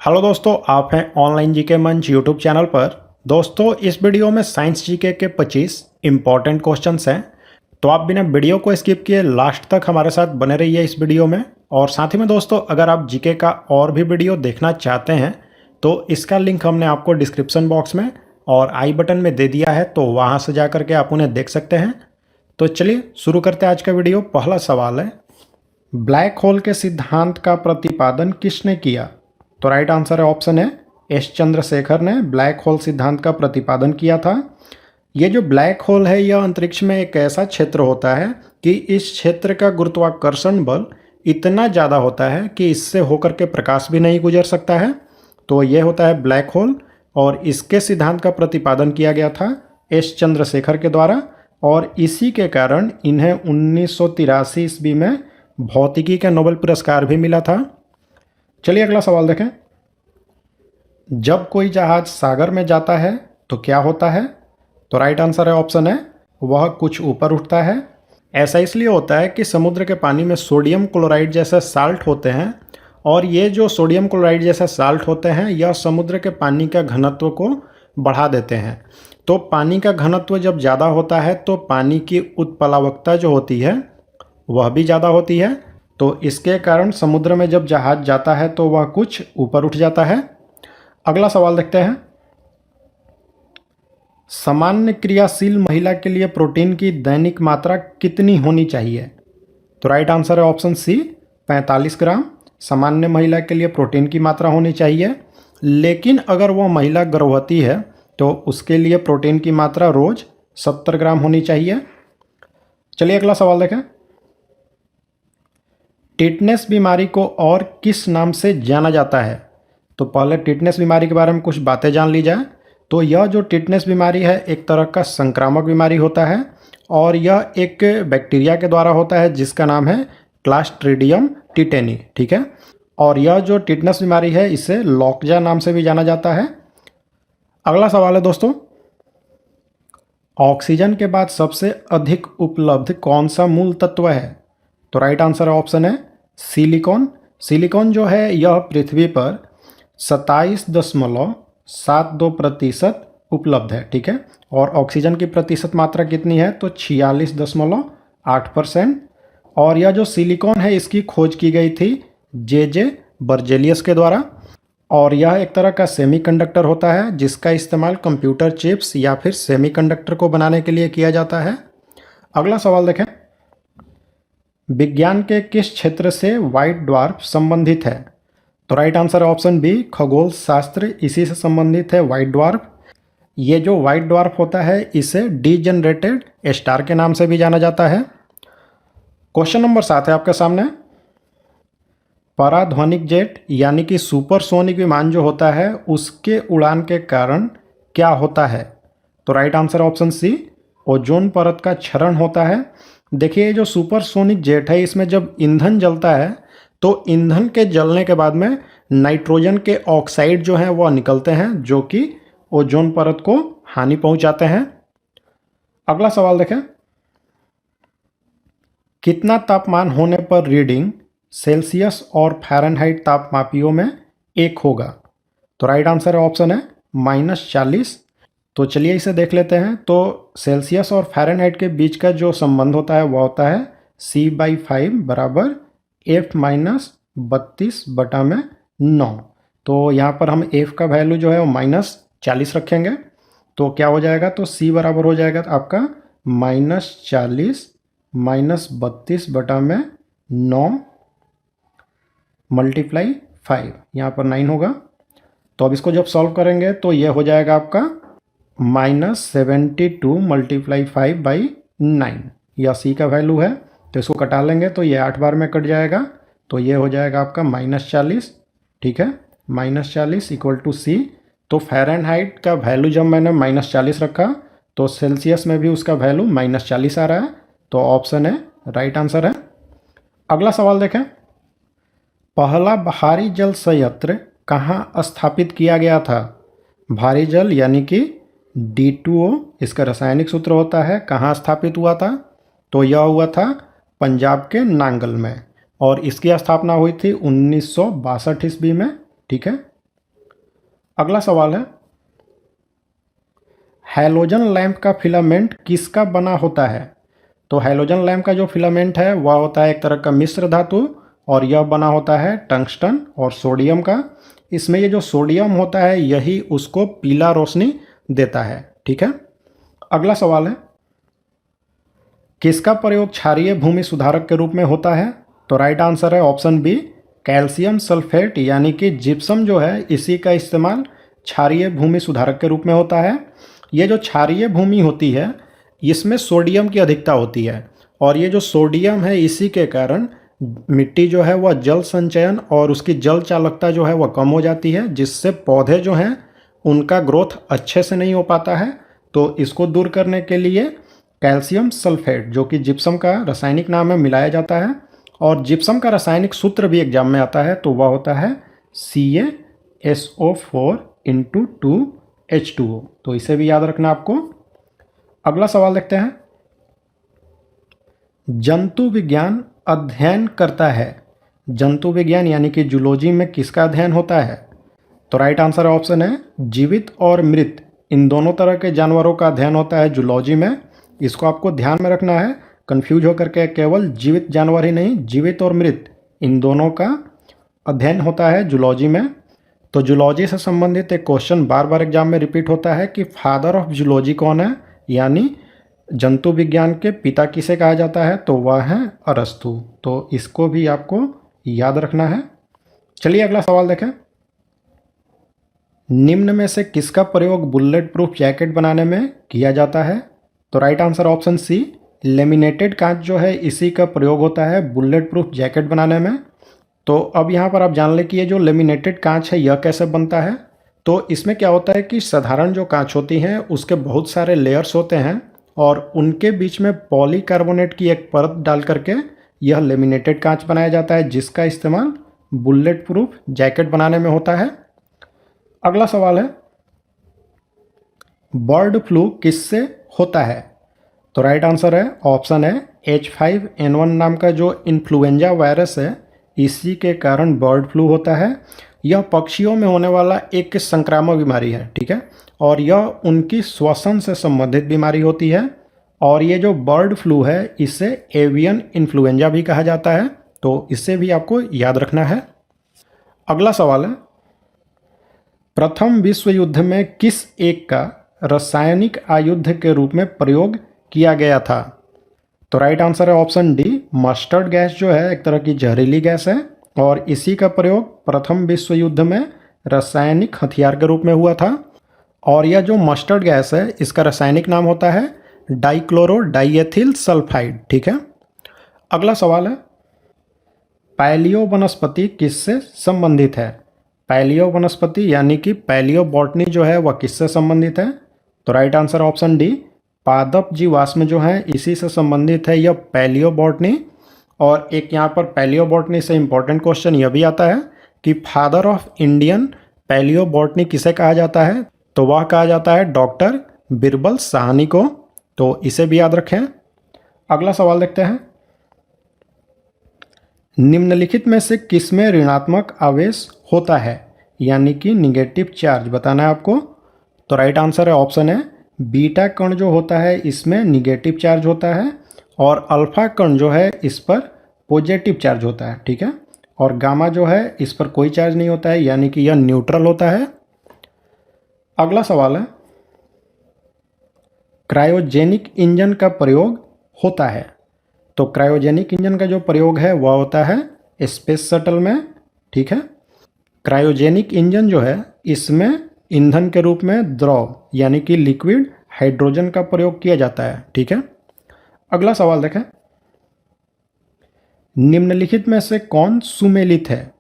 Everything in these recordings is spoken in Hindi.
हेलो दोस्तों, आप हैं ऑनलाइन जीके मंच यूट्यूब चैनल पर। दोस्तों, इस वीडियो में साइंस जीके के 25 इम्पॉर्टेंट क्वेश्चंस हैं, तो आप बिना वीडियो को स्किप किए लास्ट तक हमारे साथ बने रहिए इस वीडियो में। और साथ ही में दोस्तों, अगर आप जीके का और भी वीडियो देखना चाहते हैं तो इसका लिंक हमने आपको डिस्क्रिप्शन बॉक्स में और आई बटन में दे दिया है, तो वहाँ से जा करके आप उन्हें देख सकते हैं। तो चलिए शुरू करते हैं आज का वीडियो। पहला सवाल है, ब्लैक होल के सिद्धांत का प्रतिपादन किसने किया? तो राइट आंसर है ऑप्शन है एस चंद्रशेखर ने ब्लैक होल सिद्धांत का प्रतिपादन किया था। ये जो ब्लैक होल है, यह अंतरिक्ष में एक ऐसा क्षेत्र होता है कि इस क्षेत्र का गुरुत्वाकर्षण बल इतना ज़्यादा होता है कि इससे होकर के प्रकाश भी नहीं गुजर सकता है। तो ये होता है ब्लैक होल, और इसके सिद्धांत का प्रतिपादन किया गया था एस चंद्रशेखर के द्वारा, और इसी के कारण इन्हें 1983 ईस्वी में भौतिकी का नोबेल पुरस्कार भी मिला था। चलिए अगला सवाल देखें। जब कोई जहाज सागर में जाता है तो क्या होता है? तो राइट आंसर है ऑप्शन है वह कुछ ऊपर उठता है। ऐसा इसलिए होता है कि समुद्र के पानी में सोडियम क्लोराइड जैसे साल्ट होते हैं, और ये जो सोडियम क्लोराइड जैसे साल्ट होते हैं यह समुद्र के पानी का घनत्व को बढ़ा देते हैं। तो पानी का घनत्व जब ज़्यादा होता है तो पानी की उत्प्लावकता जो होती है वह भी ज़्यादा होती है। तो इसके कारण समुद्र में जब जहाज जाता है तो वह कुछ ऊपर उठ जाता है। अगला सवाल देखते हैं। सामान्य क्रियाशील महिला के लिए प्रोटीन की दैनिक मात्रा कितनी होनी चाहिए? तो राइट आंसर है ऑप्शन सी 45 ग्राम सामान्य महिला के लिए प्रोटीन की मात्रा होनी चाहिए। लेकिन अगर वह महिला गर्भवती है तो उसके लिए प्रोटीन की मात्रा रोज 70 ग्राम होनी चाहिए। चलिए अगला सवाल देखें। टिटनेस बीमारी को और किस नाम से जाना जाता है? तो पहले टिटनेस बीमारी के बारे में कुछ बातें जान ली जाए। तो यह जो टिटनेस बीमारी है एक तरह का संक्रामक बीमारी होता है, और यह एक बैक्टीरिया के द्वारा होता है जिसका नाम है क्लास्ट्रीडियम टिटेनी। ठीक है, और यह जो टिटनेस बीमारी है इसे लॉकजा नाम से भी जाना जाता है। अगला सवाल है दोस्तों, ऑक्सीजन के बाद सबसे अधिक उपलब्ध कौन सा मूल तत्व है? तो राइट आंसर ऑप्शन है सिलिकॉन। सिलिकॉन जो है यह पृथ्वी पर 27.72% उपलब्ध है। ठीक है, और ऑक्सीजन की प्रतिशत मात्रा कितनी है? तो 46.8%। और यह जो सिलिकॉन है इसकी खोज की गई थी जे बर्जेलियस के द्वारा, और यह एक तरह का सेमीकंडक्टर होता है जिसका इस्तेमाल कंप्यूटर चिप्स या फिर सेमीकंडक्टर को बनाने के लिए किया जाता है। अगला सवाल देखें। विज्ञान के किस क्षेत्र से व्हाइट ड्वार्फ संबंधित है? तो राइट आंसर है ऑप्शन बी खगोल शास्त्र, इसी से संबंधित है व्हाइट ड्वार्फ। ये जो व्हाइट ड्वार्फ होता है इसे डीजनरेटेड स्टार के नाम से भी जाना जाता है। क्वेश्चन नंबर 7 है आपके सामने। पराध्वनिक जेट यानी कि सुपरसोनिक विमान जो होता है उसके उड़ान के कारण क्या होता है? तो right answer option C ozone परत का क्षरण होता है। देखिए, जो सुपरसोनिक जेट है इसमें जब ईंधन जलता है तो ईंधन के जलने के बाद में नाइट्रोजन के ऑक्साइड जो हैं वह निकलते हैं जो कि ओजोन परत को हानि पहुंचाते हैं। अगला सवाल देखें। कितना तापमान होने पर रीडिंग सेल्सियस और फ़ारेनहाइट तापमापियों में एक होगा? तो राइट आंसर है ऑप्शन है -40। तो चलिए इसे देख लेते हैं। तो सेल्सियस और फ़ारेनहाइट के बीच का जो संबंध होता है वह होता है C/5 बराबर F-32/9। तो यहाँ पर हम F का वैल्यू जो है वो -40 रखेंगे। तो क्या हो जाएगा? तो C बराबर हो जाएगा आपका -40 -32/9 × 5, यहाँ पर 9 होगा। तो अब इसको जब सॉल्व करेंगे तो ये हो जाएगा आपका -72 × 5/9। यह C का वैल्यू है, तो इसको कटा लेंगे तो ये 8 बार में कट जाएगा। तो ये हो जाएगा आपका -40। ठीक है, -40 = C। तो फ़ारेनहाइट का वैल्यू जब मैंने -40 रखा तो सेल्सियस में भी उसका वैल्यू -40 आ रहा है। तो ऑप्शन है राइट आंसर है। अगला सवाल देखें। पहला भारी जल संयंत्र कहाँ स्थापित किया गया था? भारी जल यानी कि D2O इसका रासायनिक सूत्र होता है, कहाँ स्थापित हुआ था? तो यह हुआ था पंजाब के नांगल में, और इसकी स्थापना हुई थी 1962 ईस्वी में। ठीक है, अगला सवाल है, हैलोजन लैंप का फिलामेंट किसका बना होता है? तो हैलोजन लैंप का जो फिलामेंट है वह होता है एक तरह का मिश्र धातु, और यह बना होता है टंगस्टन और सोडियम का। इसमें ये जो सोडियम होता है यही उसको पीला रोशनी देता है। ठीक है। अगला सवाल है, किसका प्रयोग क्षारीय भूमि सुधारक के रूप में होता है? तो राइट आंसर है ऑप्शन बी, कैल्शियम सल्फेट यानी कि जिप्सम जो है इसी का इस्तेमाल क्षारीय भूमि सुधारक के रूप में होता है। ये जो क्षारीय भूमि होती है इसमें सोडियम की अधिकता होती है, और ये जो सोडियम है इसी के कारण मिट्टी जो है वह जल संचयन और उसकी जल चालकता जो है वह कम हो जाती है, जिससे पौधे जो हैं उनका ग्रोथ अच्छे से नहीं हो पाता है। तो इसको दूर करने के लिए कैल्शियम सल्फेट, जो कि जिप्सम का रासायनिक नाम है, मिलाया जाता है। और जिप्सम का रासायनिक सूत्र भी एग्जाम में आता है, तो वह होता है CaSO4 × 2H2O। तो इसे भी याद रखना आपको। अगला सवाल देखते हैं, जंतु विज्ञान अध्ययन करता है। जंतु विज्ञान यानी कि जूलॉजी में किसका अध्ययन होता है? तो राइट आंसर ऑप्शन है जीवित और मृत, इन दोनों तरह के जानवरों का अध्ययन होता है जूलॉजी में। इसको आपको ध्यान में रखना है, कंफ्यूज होकर के केवल जीवित जानवर ही नहीं, जीवित और मृत इन दोनों का अध्ययन होता है जूलॉजी में। तो जूलॉजी से संबंधित एक क्वेश्चन बार बार एग्जाम में रिपीट होता है कि फादर ऑफ जूलॉजी कौन है, यानी जंतु विज्ञान के पिता किसे कहा जाता है? तो वह है अरस्तु। तो इसको भी आपको याद रखना है। चलिए अगला सवाल देखें, निम्न में से किसका प्रयोग बुलेट प्रूफ जैकेट बनाने में किया जाता है? तो right answer option C, laminated कांच जो है इसी का प्रयोग होता है बुलेट प्रूफ जैकेट बनाने में। तो अब यहाँ पर आप जान लें कि ये जो लेमिनेटेड कांच है यह कैसे बनता है। तो इसमें क्या होता है कि साधारण जो कांच होती हैं उसके बहुत सारे लेयर्स होते हैं, और उनके बीच में पॉलीकार्बोनेट की एक परत डाल करके यह लेमिनेटेड कांच बनाया जाता है, जिसका इस्तेमाल बुलेट प्रूफ जैकेट बनाने में होता है। अगला सवाल है, बर्ड फ्लू किससे होता है? तो राइट आंसर है ऑप्शन है H5N1 नाम का जो इन्फ्लुएंजा वायरस है इसी के कारण बर्ड फ्लू होता है। यह पक्षियों में होने वाला एक संक्रामक बीमारी है। ठीक है, और यह उनकी श्वसन से संबंधित बीमारी होती है। और ये जो बर्ड फ्लू है इसे एवियन इन्फ्लुएंजा भी कहा जाता है, तो इसे भी आपको याद रखना है। अगला सवाल है, प्रथम विश्व युद्ध में किस एक का रासायनिक आयुध के रूप में प्रयोग किया गया था? तो राइट आंसर है ऑप्शन डी, मस्टर्ड गैस जो है एक तरह की जहरीली गैस है, और इसी का प्रयोग प्रथम विश्व युद्ध में रासायनिक हथियार के रूप में हुआ था। और यह जो मस्टर्ड गैस है इसका रासायनिक नाम होता है डाइक्लोरो डाइएथिल सल्फाइड। ठीक है। अगला सवाल है, पैलियो वनस्पति किससे संबंधित है? पैलियो वनस्पति यानी कि पैलियो बॉटनी जो है वह किससे संबंधित है? तो राइट आंसर ऑप्शन डी, पादप जीवाश्म जो है इसी से संबंधित है यह पैलियो बॉटनी। और एक यहाँ पर पैलियो बॉटनी से इम्पोर्टेंट क्वेश्चन यह भी आता है कि father of Indian palaeo botany किसे कहा जाता है? तो वह कहा जाता है डॉक्टर बिरबल साहनी को। तो इसे भी याद रखें। अगला सवाल देखते हैं, निम्नलिखित में से किसमें ऋणात्मक आवेश होता है, यानी कि निगेटिव चार्ज बताना है आपको? तो राइट आंसर है ऑप्शन है बीटा कण जो होता है इसमें निगेटिव चार्ज होता है, और अल्फा कण जो है इस पर पॉजिटिव चार्ज होता है। ठीक है, और गामा जो है इस पर कोई चार्ज नहीं होता है, यानी कि यह न्यूट्रल होता है। अगला सवाल है, क्रायोजेनिक इंजन का प्रयोग होता है। तो क्रायोजेनिक इंजन का जो प्रयोग है वह होता है स्पेस शटल में। ठीक है, क्रायोजेनिक इंजन जो है इसमें ईंधन के रूप में द्रव यानी कि लिक्विड हाइड्रोजन का प्रयोग किया जाता है। ठीक है। अगला सवाल देखें, निम्नलिखित में से कौन सुमेलित है?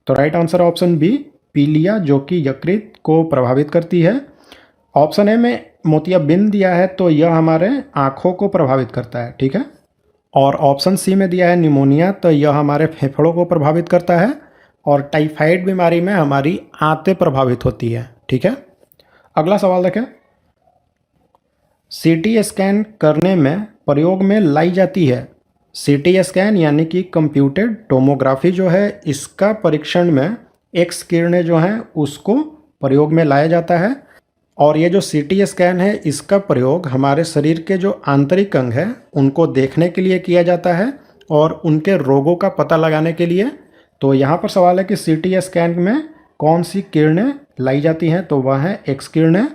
तो राइट आंसर ऑप्शन बी, पीलिया जो कि यकृत को प्रभावित करती है। ऑप्शन ए में मोतियाबिंद दिया है तो यह हमारे आँखों को प्रभावित करता है। ठीक है, और ऑप्शन सी में दिया है निमोनिया, तो यह हमारे फेफड़ों को प्रभावित करता है, और टाइफाइड बीमारी में हमारी आंतें प्रभावित होती है। ठीक है। अगला सवाल देखें, सीटी स्कैन करने में प्रयोग में लाई जाती है। सीटी स्कैन यानी कि कंप्यूटेड टोमोग्राफी जो है इसका परीक्षण में एक्स किरणें जो हैं उसको प्रयोग में लाया जाता है। और ये जो सीटी स्कैन है इसका प्रयोग हमारे शरीर के जो आंतरिक अंग हैं उनको देखने के लिए किया जाता है और उनके रोगों का पता लगाने के लिए। तो यहाँ पर सवाल है कि सीटी स्कैन में कौन सी किरणें लाई जाती हैं, तो वह है एक्स किरणें।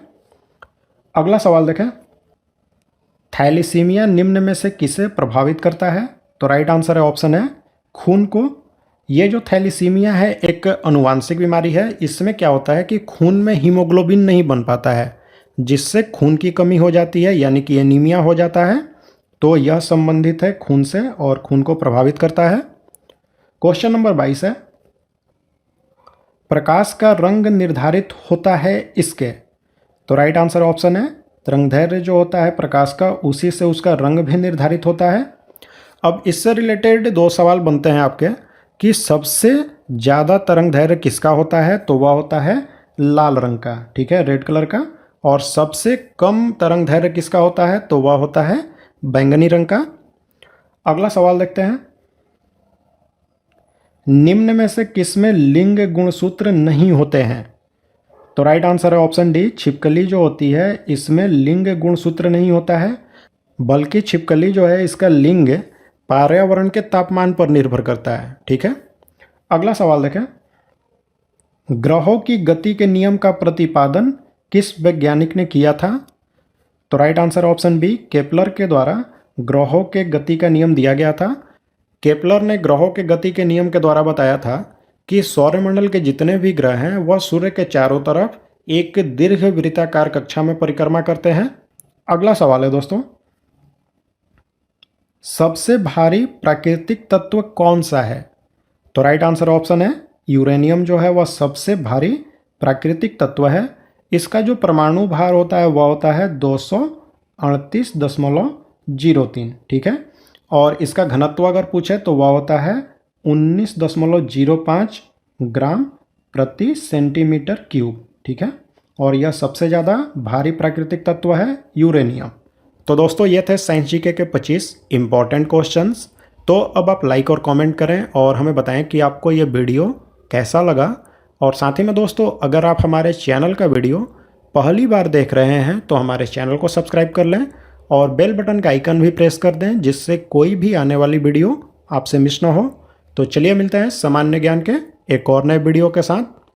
अगला सवाल देखें, थैलीसीमिया निम्न में से किसे प्रभावित करता है? तो राइट आंसर है ऑप्शन है खून को। ये जो थैलीसीमिया है एक अनुवांशिक बीमारी है। इसमें क्या होता है कि खून में हीमोग्लोबिन नहीं बन पाता है, जिससे खून की कमी हो जाती है, यानी कि एनीमिया हो जाता है। तो यह संबंधित है खून से और खून को प्रभावित करता है। क्वेश्चन नंबर 22 है, प्रकाश का रंग निर्धारित होता है इसके? तो राइट आंसर ऑप्शन है तरंगदैर्घ्य जो होता है प्रकाश का, उसी से उसका रंग भी निर्धारित होता है। अब इससे रिलेटेड दो सवाल बनते हैं आपके कि सबसे ज़्यादा तरंगदैर्घ्य किसका होता है? तो वह होता है लाल रंग का, ठीक है, रेड कलर का। और सबसे कम तरंगदैर्घ्य किसका होता है? तो वह होता है बैंगनी रंग का। अगला सवाल देखते हैं, निम्न में से किसमें लिंग गुणसूत्र नहीं होते हैं? तो राइट आंसर है ऑप्शन डी, छिपकली जो होती है इसमें लिंग गुणसूत्र नहीं होता है, बल्कि छिपकली जो है इसका लिंग पर्यावरण के तापमान पर निर्भर करता है, ठीक है। अगला सवाल देखें, ग्रहों की गति के नियम का प्रतिपादन किस वैज्ञानिक ने किया था? तो right answer option B, Kepler के द्वारा ग्रहों के गति का नियम दिया गया था। केपलर ने ग्रहों के गति के नियम के द्वारा बताया था कि सौरमंडल के जितने भी ग्रह हैं वह सूर्य के चारों तरफ एक दीर्घ वृत्ताकार कक्षा में परिक्रमा करते हैं। अगला सवाल है दोस्तों, सबसे भारी प्राकृतिक तत्व कौन सा है? तो राइट आंसर ऑप्शन है यूरेनियम जो है वह सबसे भारी प्राकृतिक तत्व है। इसका जो परमाणु भार होता है वह होता है 238.03, ठीक है। और इसका घनत्व अगर पूछे तो वह होता है 19.05 ग्राम प्रति सेंटीमीटर क्यूब, ठीक है। और यह सबसे ज़्यादा भारी प्राकृतिक तत्व है यूरेनियम। तो दोस्तों ये थे साइंस जीके के 25 इंपॉर्टेंट क्वेश्चंस। तो अब आप लाइक और कमेंट करें और हमें बताएं कि आपको ये वीडियो कैसा लगा। और साथ ही में दोस्तों अगर आप हमारे चैनल का वीडियो पहली बार देख रहे हैं तो हमारे चैनल को सब्सक्राइब कर लें और बेल बटन का आइकन भी प्रेस कर दें, जिससे कोई भी आने वाली वीडियो आपसे मिस ना हो। तो चलिए मिलते हैं सामान्य ज्ञान के एक और नए वीडियो के साथ।